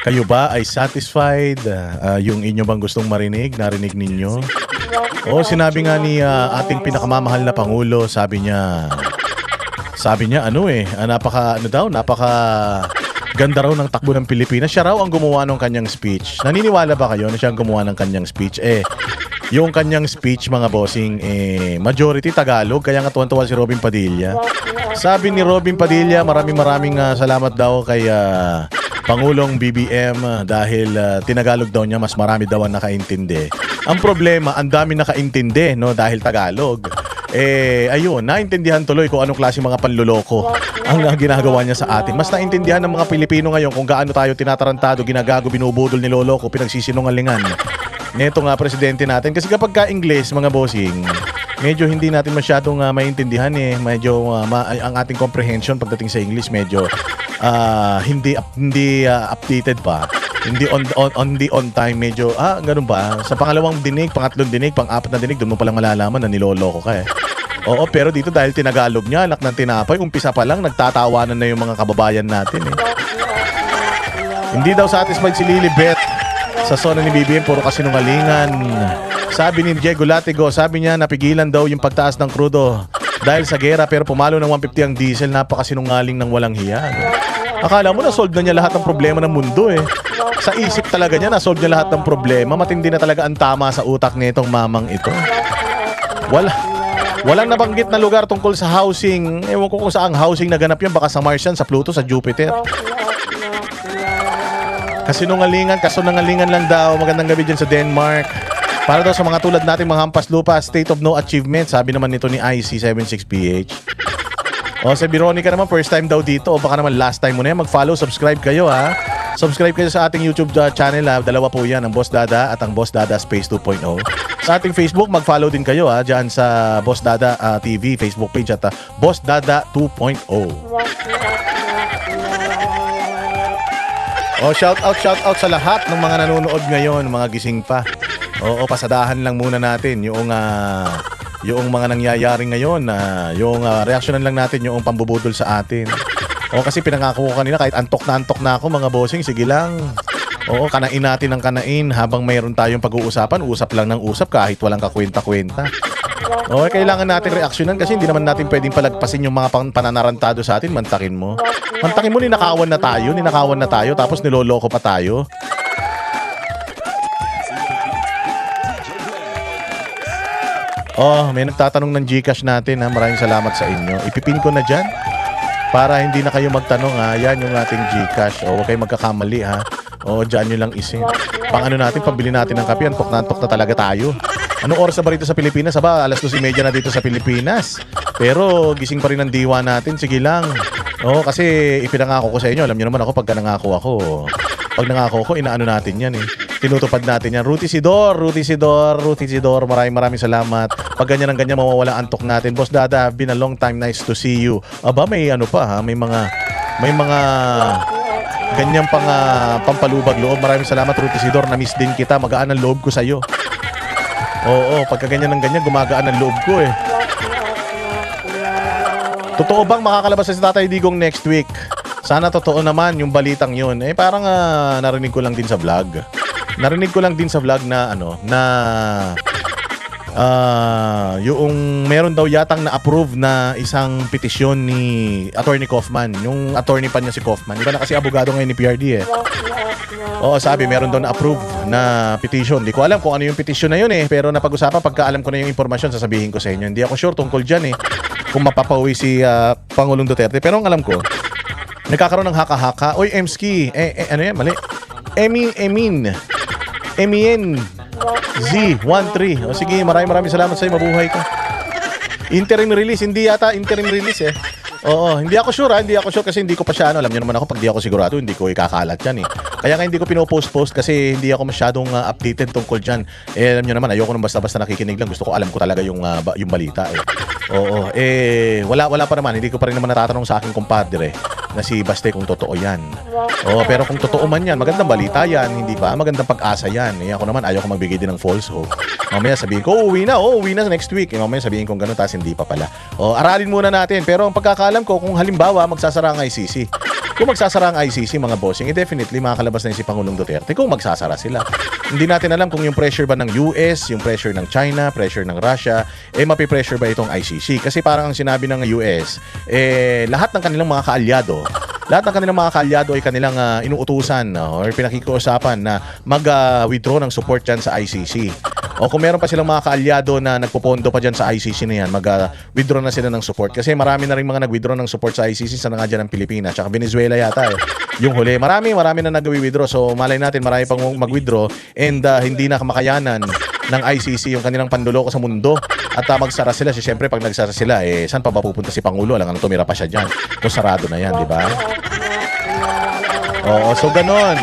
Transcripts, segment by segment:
Kayo ba ay satisfied? Yung inyo bang gustong marinig, narinig ninyo? O sinabi nga ni ating pinakamamahal na Pangulo, sabi niya napaka ganda raw ng takbo ng Pilipinas. Siya raw ang gumawa ng kanyang speech. Naniniwala ba kayo na siya ang gumawa ng kanyang speech? Yung kanyang speech, mga bossing, majority Tagalog, kaya nga tuwan-tuwa si Robin Padilla. Sabi ni Robin Padilla, maraming salamat daw kay Pangulong BBM dahil tinagalog daw niya, mas marami daw ang nakaintindi. Ang problema, ang dami nakaintindi, no, dahil Tagalog. Ayun, naintindihan tuloy kung anong klase mga panluloko ang ginagawa niya sa atin. Mas naintindihan ng mga Pilipino ngayon kung gaano tayo tinatarantado, ginagago, binubudol, niloloko, pinagsisinungalingan neto nga presidente natin. Kasi kapag ka-English, mga bossing, medyo hindi natin masyadong maintindihan medyo ang ating comprehension pagdating sa English medyo hindi updated pa. Hindi on time, medyo ganun ba? Sa pangalawang dinig, pangatlong dinig, pang-apat na dinig, doon mo palang malalaman na niloloko ka Oo, pero dito dahil tinagalog niya, anak ng tinapay, umpisa pa lang nagtatawanan na yung mga kababayan natin Hindi daw satisfied si Lilibet sa zona ni BBM, puro kasinungalingan. Sabi ni Diego Latigo, sabi niya napigilan daw yung pagtaas ng krudo dahil sa gera, pero pumalo ng 150 ang diesel. Napakasinungaling ng walang hiya. Akala mo na-solve na niya lahat ng problema ng mundo Sa isip talaga niya na-solve niya lahat ng problema. Matindi na talaga ang tama sa utak nitong mamang ito. Walang nabanggit na lugar tungkol sa housing. Ewan ko kung saang housing naganap yan. Baka sa Martian, sa Pluto, sa Jupiter. Kasinungalingan lang daw. Magandang gabi dyan sa Denmark. Para daw sa mga tulad natin, mga hampas lupa, state of no achievement. Sabi naman nito ni IC76PH. Si Veronica naman, first time daw dito. O baka naman last time mo na yan. Mag-follow, subscribe kayo Subscribe kayo sa ating YouTube channel Dalawa po yan, ang Boss Dada at ang Boss Dada Space 2.0. Sa ating Facebook, mag-follow din kayo dyan sa Boss Dada TV Facebook page at Boss Dada 2.0. Shout out sa lahat ng mga nanonood ngayon, mga gising pa. Pasadahan lang muna natin yung mga nangyayari ngayon, yung reaksyonan lang natin yung pambubudol sa atin. Kasi pinangako ko kanina, kahit antok na ako, mga bossing, sige lang. Kanain natin ng kanain habang mayroon tayong pag-uusapan, usap lang ng usap kahit walang kakwenta-kwenta. Kailangan natin reaksyonan kasi hindi naman natin pwedeng palagpasin yung mga pananarantado sa atin. Mantakin mo, ninakawan na tayo, tapos niloloko pa tayo. May nagtatanong ng GCash natin maraming salamat sa inyo. Ipipin ko na dyan para hindi na kayo magtanong yan yung ating GCash. Huwag kayo magkakamali dyan nyo lang isin. Pambili natin ng kape, antok na talaga tayo. Anong oras na ba rito sa Pilipinas? Alas 2:30 na dito sa Pilipinas. Pero gising pa rin ang diwa natin. Sige lang. Kasi ipinangako ko sa inyo. Alam niyo naman ako, pag nangako ako, inaano natin yan tinutupad natin yan. Ruti Sidor. Maraming salamat. Pag ganyan mawawala antok natin. Boss Dada, have been a long time, nice to see you. May may mga ganyan pang pampalubag loob. Maraming salamat, Ruti Sidor. Na-miss din kita. Magaan ang loob ko sa'yo. Pagka ganyan gumagaan ang loob ko Totoo bang makakalabas si Tatay Digong next week? Sana totoo naman yung balitang yun. Parang narinig ko lang din sa vlog. Yung meron daw yatang na-approve na isang petisyon ni Attorney Kaufman. Yung attorney pa niya si Kaufman. Iba na kasi abogado ngayon ni PRD sabi meron daw na-approve na petition. Hindi ko alam kung ano yung petition na yun pero napag-usapan, pagka alam ko na yung impormasyon, sasabihin ko sa inyo. Hindi ako sure tungkol dyan kung mapapauwi si Pangulong Duterte. Pero ang alam ko, nagkakaroon ng haka-haka. Oy, Emski, ano yan? Mali. Emien Z13. Sige, maraming salamat sa'yo. Mabuhay ka. Interim release. Hindi yata interim release hindi ako sure kasi hindi ko pa siya alam niyo naman ako, pag di ako sigurado hindi ko ikakalat yan Kaya nga hindi ko pinopost kasi hindi ako masyadong updated tungkol dyan. Alam niyo naman, ayoko nang basta-basta nakikinig lang. Gusto ko alam ko talaga yung balita wala pa naman. Hindi ko pa rin naman natatanong sa aking kumpadre na si Baste kung totoo yan. Pero kung totoo man yan, magandang balita yan, hindi ba? Magandang pag-asa yan. Ako naman, ayaw ko magbigay din ng false hope. Mamaya sabihin ko, uwi na next week. Mamaya sabihin kong gano'n, tapos hindi pa pala. Aralin muna natin. Pero ang pagkakaalam ko, kung halimbawa magsasara ang ICC, Kung magsasara ang ICC, mga bossing, definitely makakalabas na si Pangulong Duterte kung magsasara sila. Hindi natin alam kung yung pressure ba ng US, yung pressure ng China, pressure ng Russia, mapipressure ba itong ICC? Kasi parang ang sinabi ng US, lahat ng kanilang mga kaalyado, ay kanilang inuutusan or pinakikiusapan na mag-withdraw ng support dyan sa ICC. O kung meron pa silang mga kaalyado na nagpopondo pa dyan sa ICC na yan, mag-withdraw na sila ng support. Kasi marami na rin mga nag-withdraw ng support sa ICC sa nga dyan ng Pilipinas. Tsaka Venezuela yata yung huli. Marami na nag-withdraw. So malay natin marami pang mag-withdraw and hindi na kamakayanan ng ICC yung kanilang panluloko sa mundo. At magsara sila. Siyempre pag nagsara sila, saan pa ba pupunta si Pangulo? Alam nga tumira pa siya dyan. So sarado na yan, di ba? Oo, so ganon.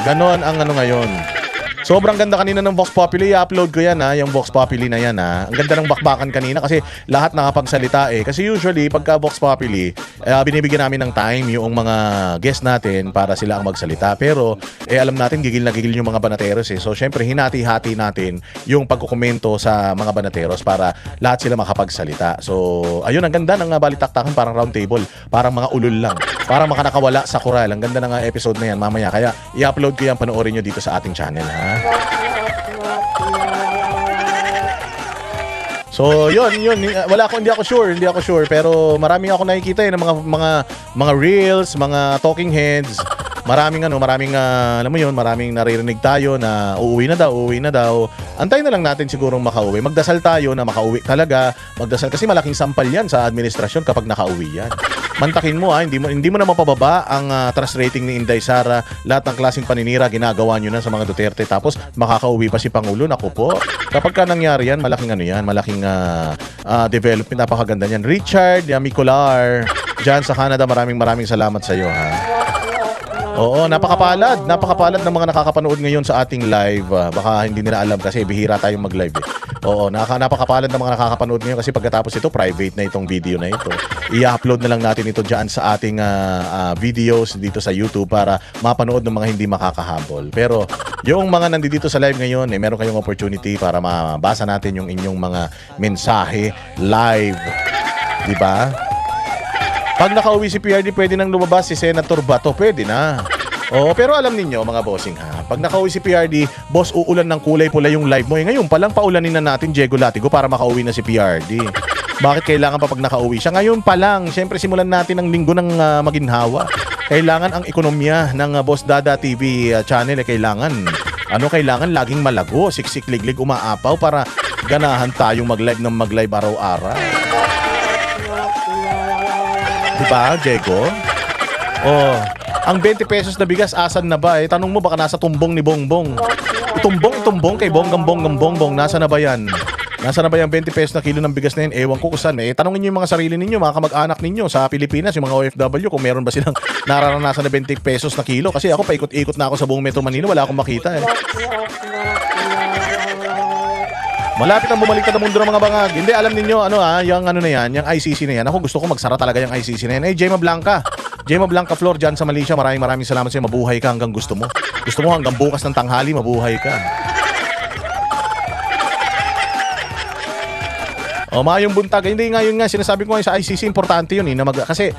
Ganon ang ngayon. Sobrang ganda kanina ng Vox Populi. I-upload ko yan yung Vox Populi na yan Ang ganda ng bakbakan kanina kasi lahat nakapagsalita Kasi usually pagka Vox Populi, binibigyan namin ng time yung mga guest natin para sila ang magsalita. Pero alam natin gigil na gigil yung mga banateros So syempre hinati-hati natin yung pagkukomento sa mga banateros para lahat sila makapagsalita. So ayun, ang ganda ng balitaktakan, parang round table, parang mga ulol lang, parang nakawala sa koral. Ang ganda ng episode na yan mamaya. Kaya i-upload ko yan, panoorin nyo dito sa ating channel So, yun. Hindi ako sure, pero maraming ako nakikita ng mga reels, mga talking heads. Maraming alam mo yun, maraming naririnig tayo na uuwi na daw. Antayin na lang natin sigurong makauwi. Magdasal tayo na makauwi talaga. Magdasal kasi malaking sampal yan sa administrasyon kapag nakauwi yan. Mantakin mo hindi mo na mapababa ang trust rating ni Inday Sara. Lahat ng klaseng paninira ginagawa nyo na sa mga Duterte, tapos makakauwi pa si Pangulo. Naku po. Kapag ka nangyari yan, malaking malaking development. Napakaganda niyan. Richard Micolar dyan sa Canada, maraming salamat sa iyo Oo, napakapalad ng mga nakakapanood ngayon sa ating live. Baka hindi nila alam kasi bihira tayong mag-live Oo, napakapalad ng mga nakakapanood ngayon kasi pagkatapos ito, private na itong video na ito. I-upload na lang natin ito dyan sa ating videos dito sa YouTube para mapanood ng mga hindi makakahabol. Pero yung mga nandito sa live ngayon, meron kayong opportunity para mabasa natin yung inyong mga mensahe live. Diba? Pag nakauwi si PRD, pwede nang lumabas si Senator Bato. Pwede na. Pero alam ninyo mga bossing pag nakauwi si PRD, boss, uulan ng kulay pula yung live mo. Ngayon pa lang paulanin na natin Diego Latigo para makauwi na si PRD. Bakit kailangan pa pag nakauwi siya? Ngayon pa lang. Siyempre simulan natin ang linggo ng maginhawa. Kailangan ang ekonomiya ng Boss Dada TV channel kailangan laging malago, siksik-liglig, umaapaw para ganahan tayong mag-live araw-araw. Diba, Diego? Ang 20 pesos na bigas, asan na ba? Tanong mo, baka nasa tumbong ni Bongbong. Itumbong kay Bongbong. Nasa na ba yan? Nasa na ba yung 20 pesos na kilo ng bigas na yun? Ewan ko kung saan. Tanongin nyo yung mga sarili ninyo, mga kamag-anak ninyo sa Pilipinas, yung mga OFW, kung meron ba silang nararanasan na 20 pesos na kilo. Kasi ako, paikot-ikot na ako sa buong Metro Manila, wala akong makita Malapit ang bumaliktad ang mundo ng mga bangag. Hindi, alam ninyo, yung yung ICC na yan. Ako gusto ko magsara talaga yung ICC na yan. Gemma Blanca Flor dyan sa Malaysia. Maraming salamat sa'yo. Mabuhay ka hanggang gusto mo. Gusto mo hanggang bukas ng tanghali, mabuhay ka. Mayong buntag. Hindi nga yun sinasabi ko sa ICC, importante yun kasi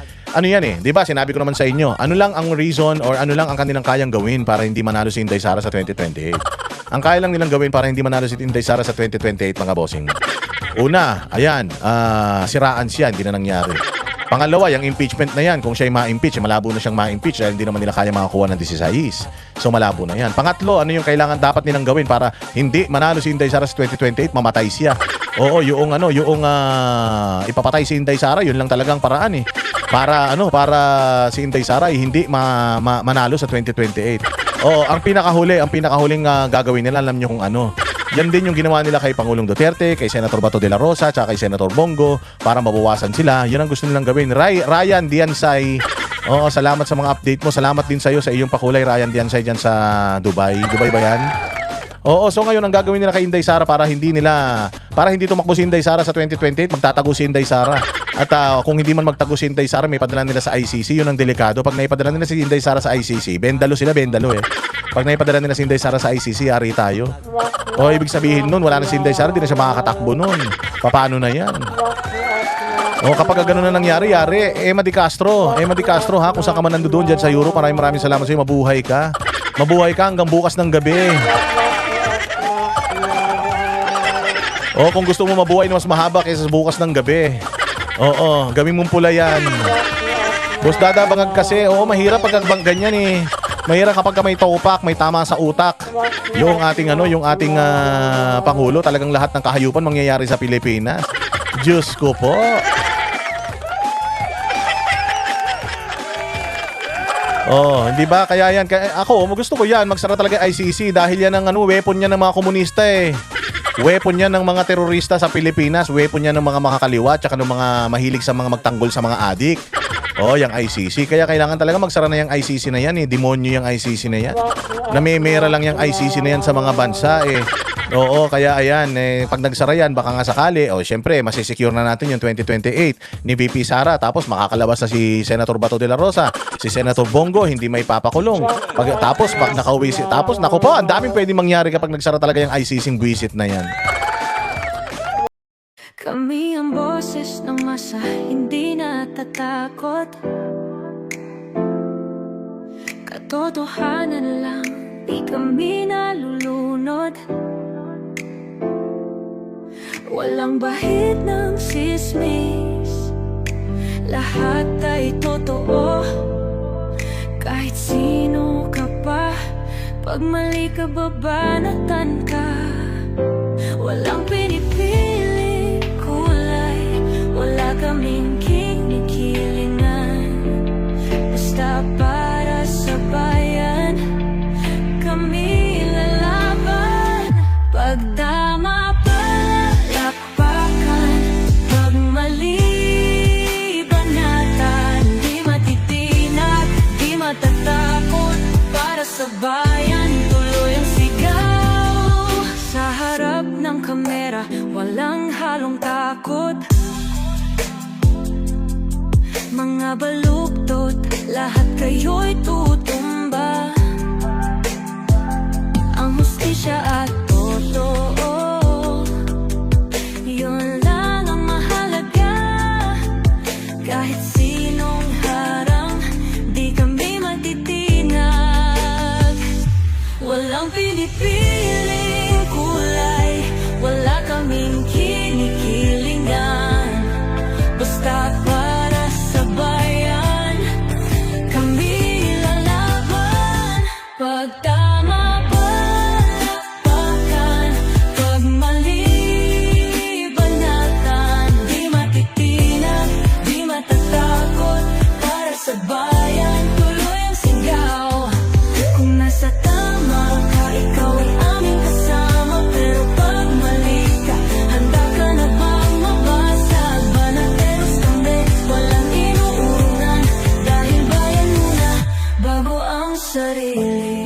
di ba? Sinabi ko naman sa inyo, ano lang ang reason or ano lang ang kanilang kayang gawin para hindi manalo si Inday Sara sa 2028. Ang kaya lang nilang gawin para hindi manalo si Inday Sara sa 2028, mga bossing. Una, siraan siya, hindi na nangyari. Pangalawa, yung impeachment na yan, kung siya'y ma-impeach, malabo na siyang ma-impeach dahil hindi naman nila kaya makakuha ng 16. So malabo na yan. Pangatlo, ano yung kailangan dapat nilang gawin para hindi manalo si Inday Sara sa 2028, mamatay siya. Oo, yung ipapatay si Inday Sara, yun lang talagang paraan para si Inday Sara ay hindi manalo sa 2028. Ang pinakahuling gagawin nila, alam niyo kung ano. Yan din yung ginawa nila kay Pangulong Duterte, kay Senator Bato de la Rosa, tsaka kay Senator Bongo para mabawasan sila. Yan ang gusto nilang gawin. Ryan Diansay, salamat sa mga update mo. Salamat din sa iyo sa iyong pakulay, Ryan Diansay dyan sa Dubai. Dubai ba yan? So ngayon ang gagawin nila kay Inday Sara para hindi tumakbo si Inday Sara sa 2028, magtatago si Inday Sara. At kung hindi man magtago si Inday Sara, may padala nila sa ICC, yun ang delikado. Pag naipadala nila si Inday Sara sa ICC, bendalo Pag naipadala nila si Inday Sara sa ICC, ari tayo. Ibig sabihin nun, wala na si Inday Sara, di na siya makakatakbo nun. Paano na yan? O kapag gano'n na nangyari, Emma Di Castro ha, kung saan ka man nandoon dyan sa Europe, maraming salamat sa iyo, mabuhay ka hanggang bukas ng gabi. O kung gusto mo mabuhay na mas mahaba kaysa bukas ng gabi, oo, gawin mong pula yan. Boss Dada, bangag kasi, oo, mahirap pag ganyan eh. Mahirap kapag may topak, may tama sa utak. Yung ating pangulo, talagang lahat ng kahayupan mangyayari sa Pilipinas. Diyos ko po. Oh, hindi ba? Kaya yan, ako, gusto ko yan, magsara talaga ICC dahil yan ang weapon niya ng mga komunista eh. Weapon niya ng mga terorista sa Pilipinas, weapon niya ng mga makakaliwa, tsaka ng mga mahilig sa mga magtanggol sa mga adik. Oh, yung ICC. Kaya kailangan talaga magsara na yung ICC na yan eh. Demonyo yung ICC na yan. Namimera lang yung ICC na yan sa mga bansa eh. Oo, kaya ayan, pag nagsara yan, baka nga sakali, syempre, masisecure na natin yung 2028 ni VP Sara. Tapos makakalabas na si Senator Bato de la Rosa, si Senator Bongo, hindi may papakulong. Tapos nakauwi tapos naku po, ang daming pwedeng mangyari kapag nagsara talaga yung ICC buwisit na yan. Kami ang boses ng masa, hindi natatakot. Katotohanan lang, di kami nalulunod. Walang bahid ng sismis, lahat ay totoo. Kahit sino ka pa, pag mali ka babanatan ka. Walang pinipili kulay, wala kaming kinikilingan. Basta para sa bayan, kami lalaban. Pag tama palapakan, pag mali banatan, di matitinag, di matatakot. Para sa bayan, tuloy ang sigaw. Sa harap ng kamera, walang halong takot. Mga baluktot, lahat kayo'y tutumba. Ang hustisya at totoo, yun lang ang mahalaga. Kahit sinong harang, di kami matitinag. Walang pinipiling kulay, wala kaming kinikilingan. Basta para sa bayan, kami lalaban. Pag tama palapakan, pag mali banatan, di matitinag, di matatakot. Para sa bayan, tuloy ang sigaw. Kung nasa tama ka, ikaw ay aming kasama. Pero pag mali ka, handa ka na bang mabasag? Banateros kami, walang inuunan, dahil bayan muna bago ang sarili.